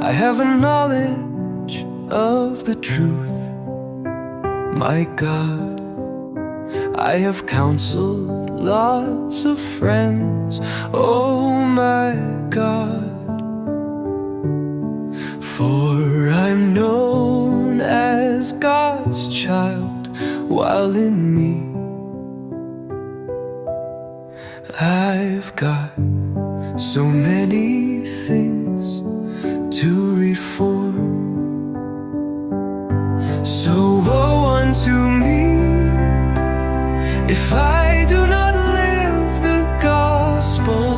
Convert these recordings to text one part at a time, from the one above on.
I have a knowledge of the truth. My God, I have counseled lots of friends. Oh my God, for I'm known as God's child, while in me I've got so many things to reform. So woe unto me if I do not live the gospel.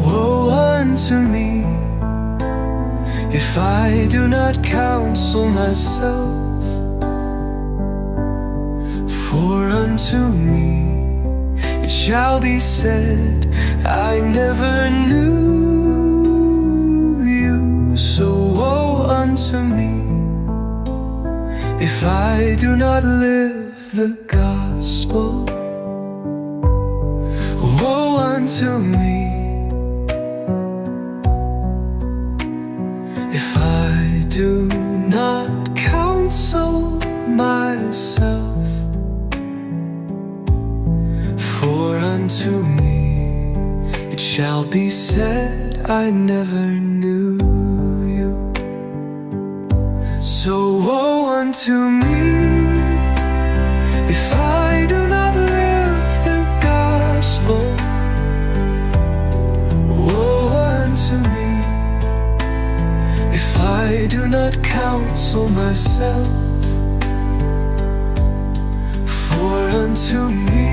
Woe unto me if I do not counsel myself. For unto me it shall be said, I never knew you. So woe unto me if I do not live the gospel. Woe unto me if I do not counsel myself. For unto me it shall be said, I never knew you. So woe unto me if I do not live the gospel. Woe unto me if I do not counsel myself. For unto me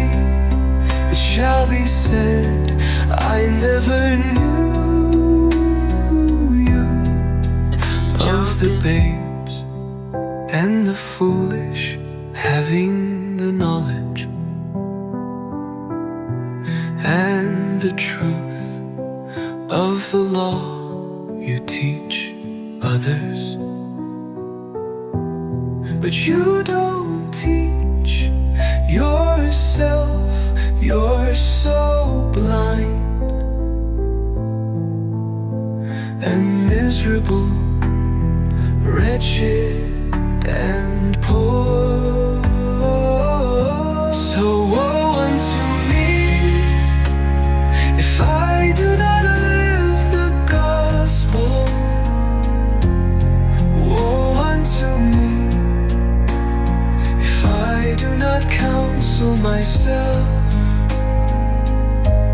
it shall be said, I never knew you. Of the babes and the foolish having the knowledge and the truth of the law you teach others, but you don't teach yourself. You're so